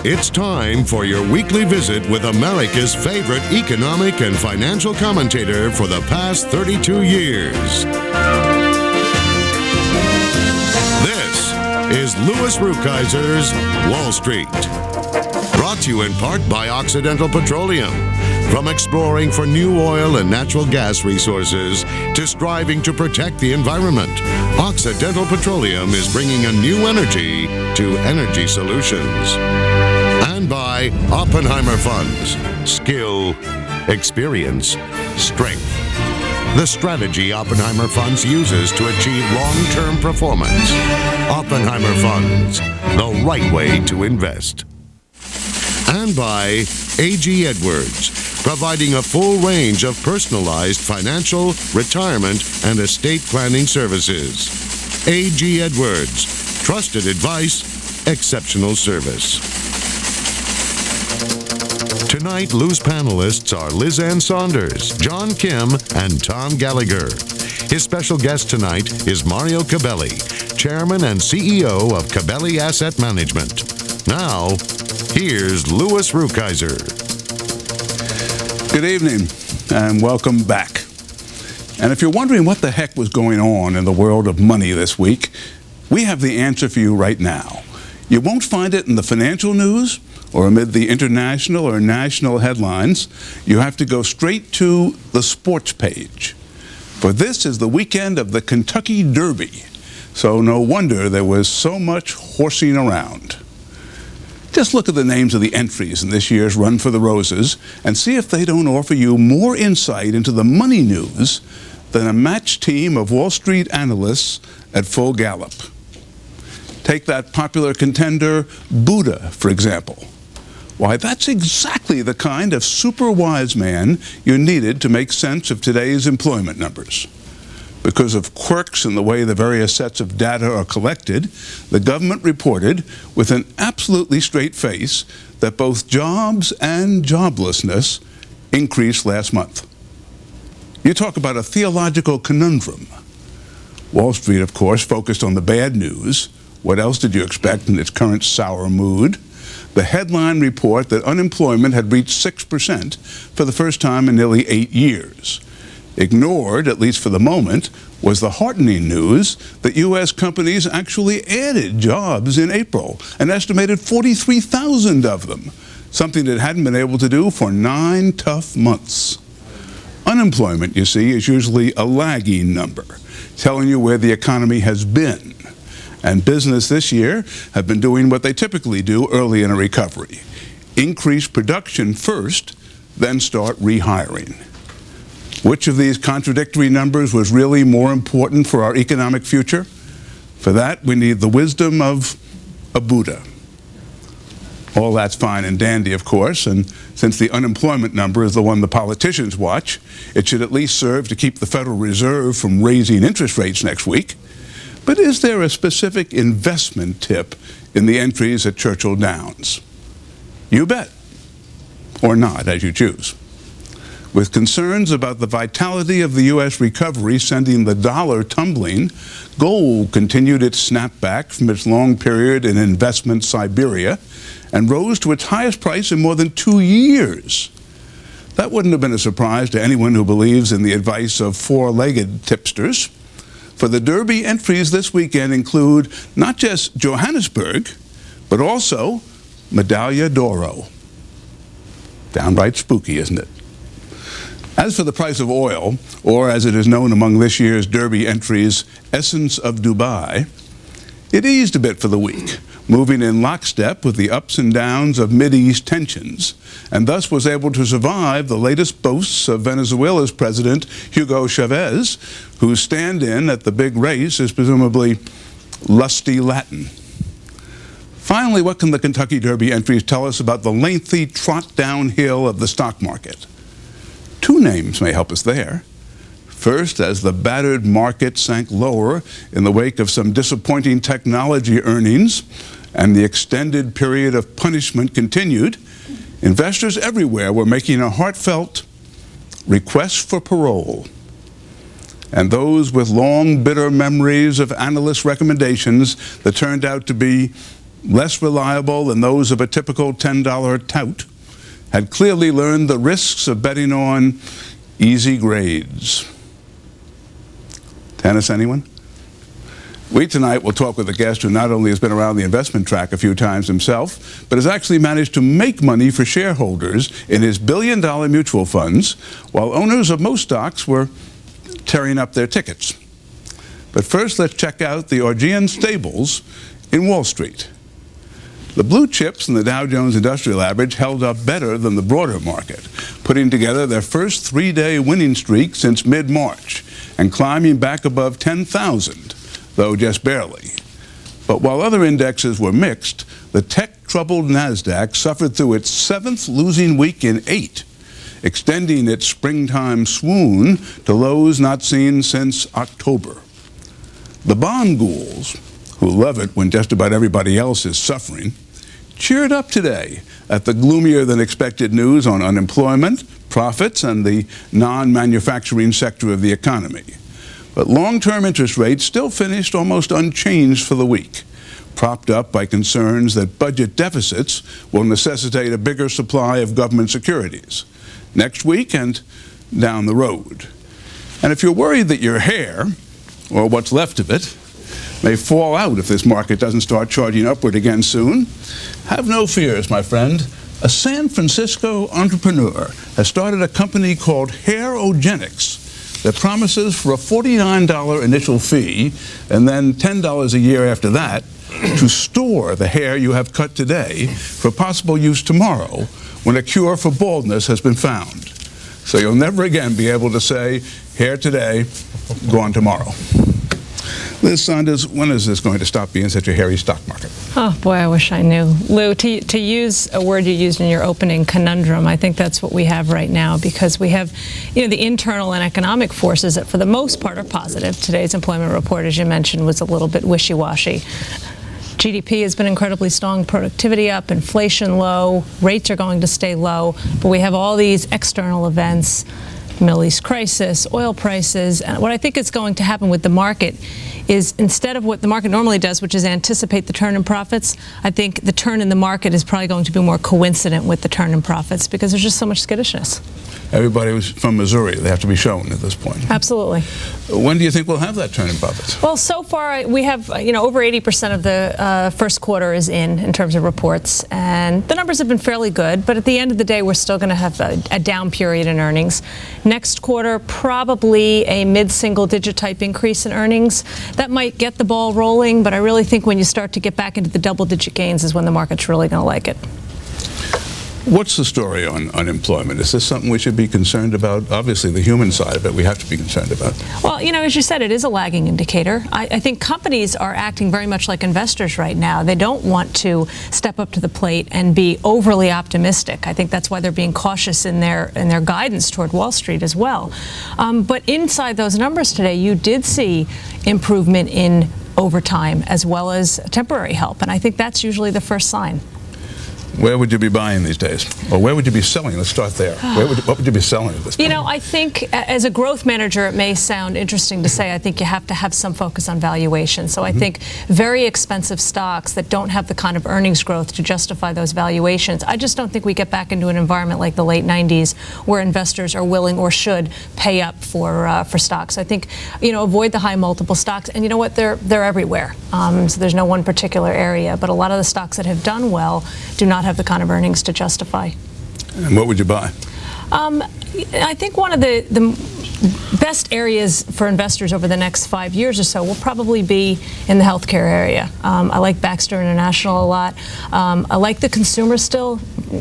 It's time for your weekly visit with America's favorite economic and financial commentator for the past 32 years. This is Louis Rukeyser's Wall Street. Brought to you in part by Occidental Petroleum. From exploring for new oil and natural gas resources to striving to protect the environment, Occidental Petroleum is bringing a new energy to energy solutions. And by Oppenheimer Funds. Skill, experience, strength. The strategy Oppenheimer Funds uses to achieve long-term performance. Oppenheimer Funds, the right way to invest. And by A.G. Edwards, providing a full range of personalized financial, retirement, and estate planning services. A.G. Edwards, trusted advice, exceptional service. Tonight, Lou's panelists are Liz Ann Sonders, John Kim, and Tom Gallagher. His special guest tonight is Mario Gabeli, Chairman and CEO of Gabeli Asset Management. Now, here's Louis Rukeyser. Good evening, and welcome back. And if you're wondering what the heck was going on in the world of money this week, we have the answer for you right now. You won't find it in the financial news or amid the international or national headlines. You have to go straight to the sports page. For this is the weekend of the Kentucky Derby, so no wonder there was so much horsing around. Just look at the names of the entries in this year's Run for the Roses and see if they don't offer you more insight into the money news than a matched team of Wall Street analysts at full gallop. Take that popular contender, Buddha, for example. Why, that's exactly the kind of super wise man you needed to make sense of today's employment numbers. Because of quirks in the way the various sets of data are collected, the government reported with an absolutely straight face that both jobs and joblessness increased last month. You talk about a theological conundrum. Wall Street, of course, focused on the bad news. What else did you expect in its current sour mood? The headline report that unemployment had reached 6% for the first time in nearly 8 years. Ignored, at least for the moment, was the heartening news that U.S. companies actually added jobs in April, an estimated 43,000 of them, something it hadn't been able to do for 9 tough months. Unemployment, you see, is usually a lagging number, telling you where the economy has been. And business this year have been doing what they typically do early in a recovery. Increase production first, then start rehiring. Which of these contradictory numbers was really more important for our economic future? For that, we need the wisdom of a Buddha. All that's fine and dandy, of course, and since the unemployment number is the one the politicians watch, it should at least serve to keep the Federal Reserve from raising interest rates next week. But is there a specific investment tip in the entries at Churchill Downs? You bet. Or not, as you choose. With concerns about the vitality of the U.S. recovery sending the dollar tumbling, gold continued its snapback from its long period in investment Siberia and rose to its highest price in more than 2 years. That wouldn't have been a surprise to anyone who believes in the advice of four-legged tipsters. For the Derby entries this weekend include not just Johannesburg, but also Medaglia d'Oro. Downright spooky, isn't it? As for the price of oil, or as it is known among this year's Derby entries, Essence of Dubai, it eased a bit for the week, moving in lockstep with the ups and downs of Mideast tensions, and thus was able to survive the latest boasts of Venezuela's President Hugo Chavez, whose stand-in at the big race is presumably lusty Latin. Finally, what can the Kentucky Derby entries tell us about the lengthy trot downhill of the stock market? 2 names may help us there. First, as the battered market sank lower in the wake of some disappointing technology earnings and the extended period of punishment continued, investors everywhere were making a heartfelt request for parole. And those with long, bitter memories of analyst recommendations that turned out to be less reliable than those of a typical $10 tout, had clearly learned the risks of betting on easy grades. Tennis, anyone? We tonight will talk with a guest who not only has been around the investment track a few times himself, but has actually managed to make money for shareholders in his billion-dollar mutual funds, while owners of most stocks were tearing up their tickets. But first, let's check out the Augean stables in Wall Street. The blue chips in the Dow Jones Industrial Average held up better than the broader market, putting together their first three-day winning streak since mid-March and climbing back above 10,000, though just barely. But while other indexes were mixed, the tech-troubled NASDAQ suffered through its seventh losing week in 8, extending its springtime swoon to lows not seen since October. The bond ghouls, who love it when just about everybody else is suffering, cheered up today at the gloomier-than-expected news on unemployment, profits, and the non-manufacturing sector of the economy. But long-term interest rates still finished almost unchanged for the week, propped up by concerns that budget deficits will necessitate a bigger supply of government securities next week and down the road. And if you're worried that your hair, or what's left of it, may fall out if this market doesn't start charging upward again soon, have no fears, my friend. A San Francisco entrepreneur has started a company called Hairogenics that promises for a $49 initial fee and then $10 a year after that to store the hair you have cut today for possible use tomorrow when a cure for baldness has been found. So you'll never again be able to say, hair today, gone tomorrow. Liz Sonders, when is this going to stop being such a hairy stock market? Oh, boy, I wish I knew. Lou, to use a word you used in your opening, conundrum, I think that's what we have right now, because we have, the internal and economic forces that for the most part are positive. Today's employment report, as you mentioned, was a little bit wishy-washy. GDP has been incredibly strong, productivity up, inflation low, rates are going to stay low, but we have all these external events, Middle East crisis, oil prices, and what I think is going to happen with the market is instead of what the market normally does, which is anticipate the turn in profits, I think the turn in the market is probably going to be more coincident with the turn in profits because there's just so much skittishness. Everybody was from Missouri. They have to be shown at this point. Absolutely. When do you think we'll have that turn in profits? Well, so far we have, over 80% of the first quarter is in terms of reports, and the numbers have been fairly good, but at the end of the day, we're still going to have a down period in earnings. Next quarter, probably a mid-single-digit type increase in earnings. That might get the ball rolling, but I really think when you start to get back into the double-digit gains is when the market's really going to like it. What's the story on unemployment? Is this something we should be concerned about? Obviously, the human side of it we have to be concerned about. Well, as you said, it is a lagging indicator. I think companies are acting very much like investors right now. They don't want to step up to the plate and be overly optimistic. I think that's why they're being cautious in their guidance toward Wall Street as well. But inside those numbers today, you did see improvement in overtime as well as temporary help, and I think that's usually the first sign. Where would you be buying these days? Or where would you be selling? Let's start there. What would you be selling at this point? I think as a growth manager, it may sound interesting to say, I think you have to have some focus on valuation. So I think very expensive stocks that don't have the kind of earnings growth to justify those valuations, I just don't think we get back into an environment like the late 90s where investors are willing or should pay up for stocks. I think, avoid the high multiple stocks. And you know what? They're everywhere. So there's no one particular area. But a lot of the stocks that have done well do not have the kind of earnings to justify. And what would you buy? I think one of the best areas for investors over the next 5 years or so will probably be in the healthcare area. I like Baxter International a lot. I like the consumer still.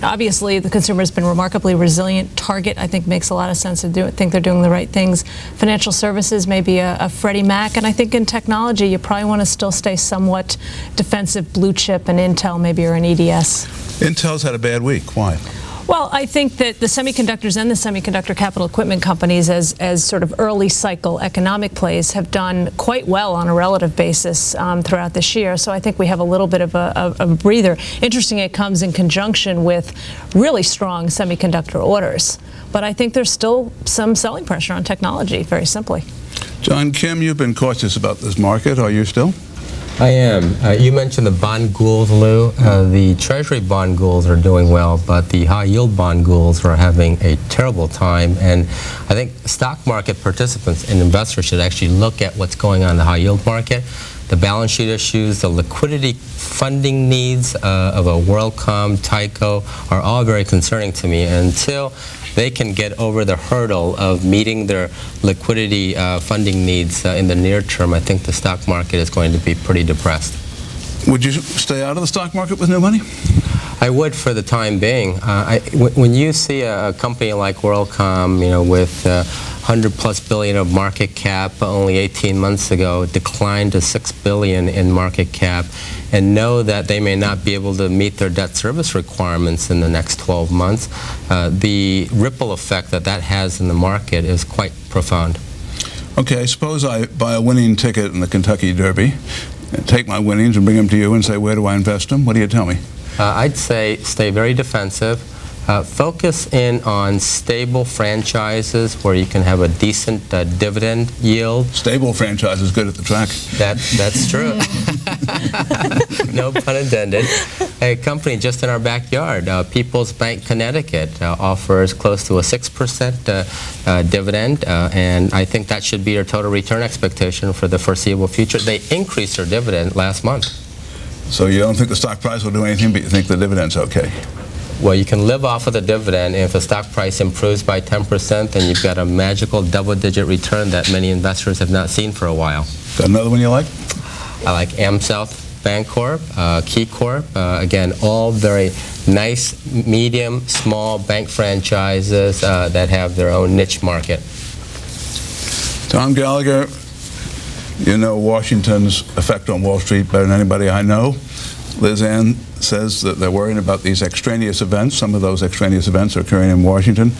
Obviously, the consumer has been remarkably resilient. Target, I think, makes a lot of sense. I think they're doing the right things. Financial services, maybe a Freddie Mac. And I think in technology, you probably want to still stay somewhat defensive. Blue chip and Intel maybe, or an EDS. Intel's had a bad week. Why? Well, I think that the semiconductors and the semiconductor capital equipment companies as sort of early cycle economic plays have done quite well on a relative basis throughout this year. So I think we have a little bit of a breather. Interesting, it comes in conjunction with really strong semiconductor orders. But I think there's still some selling pressure on technology, very simply. John, Kim, you've been cautious about this market. Are you still? I am. You mentioned the bond ghouls, Lou. The Treasury bond ghouls are doing well, but the high-yield bond ghouls are having a terrible time. And I think stock market participants and investors should actually look at what's going on in the high-yield market. The balance sheet issues, the liquidity funding needs of a WorldCom, Tyco are all very concerning to me. And until they can get over the hurdle of meeting their liquidity funding needs in the near term, I think the stock market is going to be pretty depressed. Would you stay out of the stock market with new money? I would for the time being. When you see a company like WorldCom, with 100+ billion of market cap only 18 months ago, declined to $6 billion in market cap, and know that they may not be able to meet their debt service requirements in the next 12 months, the ripple effect that has in the market is quite profound. Okay, suppose I buy a winning ticket in the Kentucky Derby, take my winnings and bring them to you and say, where do I invest them? What do you tell me? I'd say stay very defensive. Focus in on stable franchises where you can have a decent dividend yield. Stable franchise is good at the track. That's true. No pun intended. A company just in our backyard, People's Bank Connecticut, offers close to a 6% dividend, and I think that should be your total return expectation for the foreseeable future. They increased their dividend last month. So you don't think the stock price will do anything, but you think the dividend's okay? Well, you can live off of the dividend, and if the stock price improves by 10%, then you've got a magical double-digit return that many investors have not seen for a while. Got another one you like? I like AmSouth Bancorp, KeyCorp, again, all very nice, medium, small bank franchises that have their own niche market. Tom Gallagher, you know Washington's effect on Wall Street better than anybody I know. Liz Ann says that they're worrying about these extraneous events. Some of those extraneous events are occurring in Washington.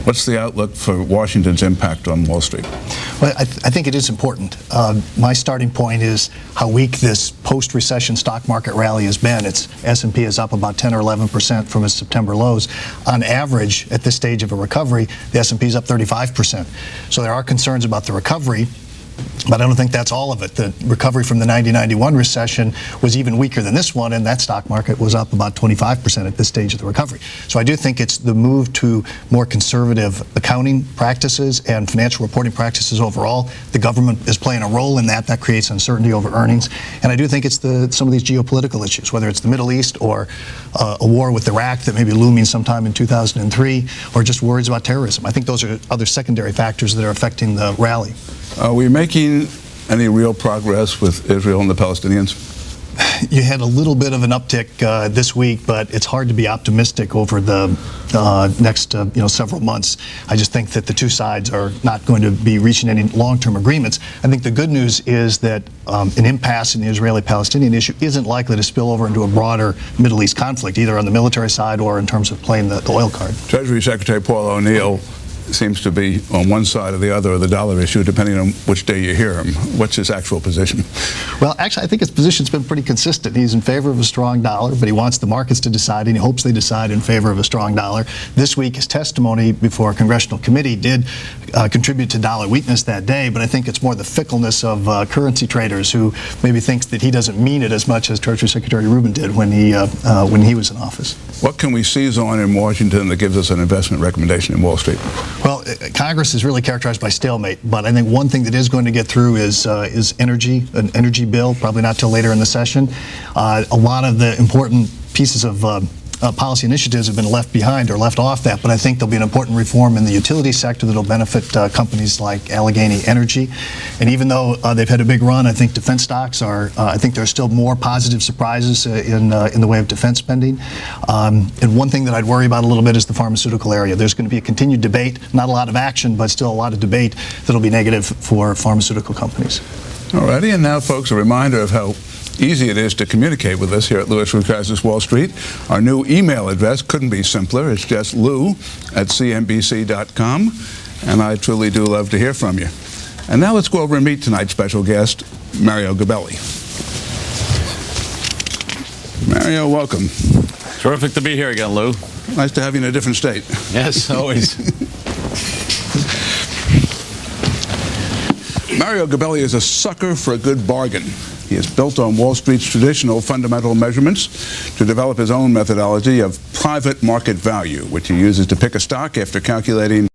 What's the outlook for Washington's impact on Wall Street? Well, I think it is important. My starting point is how weak this post-recession stock market rally has been. S&P is up about 10 or 11% from its September lows. On average, at this stage of a recovery, the S&P is up 35%. So there are concerns about the recovery, but I don't think that's all of it. The recovery from the 90-91 recession was even weaker than this one, and that stock market was up about 25% at this stage of the recovery. So I do think it's the move to more conservative accounting practices and financial reporting practices overall. The government is playing a role in that. That creates uncertainty over earnings. And I do think it's some of these geopolitical issues, whether it's the Middle East or a war with Iraq that may be looming sometime in 2003, or just worries about terrorism. I think those are other secondary factors that are affecting the rally. Are we making any real progress with Israel and the Palestinians? You had a little bit of an uptick this week, but it's hard to be optimistic over the next several months. I just think that the two sides are not going to be reaching any long-term agreements. I think the good news is that an impasse in the Israeli-Palestinian issue isn't likely to spill over into a broader Middle East conflict, either on the military side or in terms of playing the oil card. Treasury Secretary Paul O'Neill seems to be on one side or the other of the dollar issue, depending on which day you hear him. What's his actual position? Well, actually, I think his position's been pretty consistent. He's in favor of a strong dollar, but he wants the markets to decide, and he hopes they decide in favor of a strong dollar. This week, his testimony before a congressional committee did contribute to dollar weakness that day, but I think it's more the fickleness of currency traders who maybe thinks that he doesn't mean it as much as Treasury Secretary Rubin did when he was in office. What can we seize on in Washington that gives us an investment recommendation in Wall Street? Well, Congress is really characterized by stalemate, but I think one thing that is going to get through is energy, an energy bill, probably not till later in the session. A lot of the important pieces of policy initiatives have been left behind or left off that, but I think there'll be an important reform in the utility sector that'll benefit companies like Allegheny Energy. And even though they've had a big run, I think defense stocks are, I think there's still more positive surprises in the way of defense spending. And one thing that I'd worry about a little bit is the pharmaceutical area. There's going to be a continued debate, not a lot of action, but still a lot of debate that'll be negative for pharmaceutical companies. All righty, and now, folks, a reminder of how easy it is to communicate with us here at Louis Rukeyser's Wall Street. Our new email address couldn't be simpler. It's just lou@cnbc.com, and I truly do love to hear from you. And now let's go over and meet tonight's special guest, Mario Gabeli. Mario, welcome. Terrific to be here again, Lou. Nice to have you in a different state. Yes, always. Mario Gabeli is a sucker for a good bargain. He has built on Wall Street's traditional fundamental measurements to develop his own methodology of private market value, which he uses to pick a stock after calculating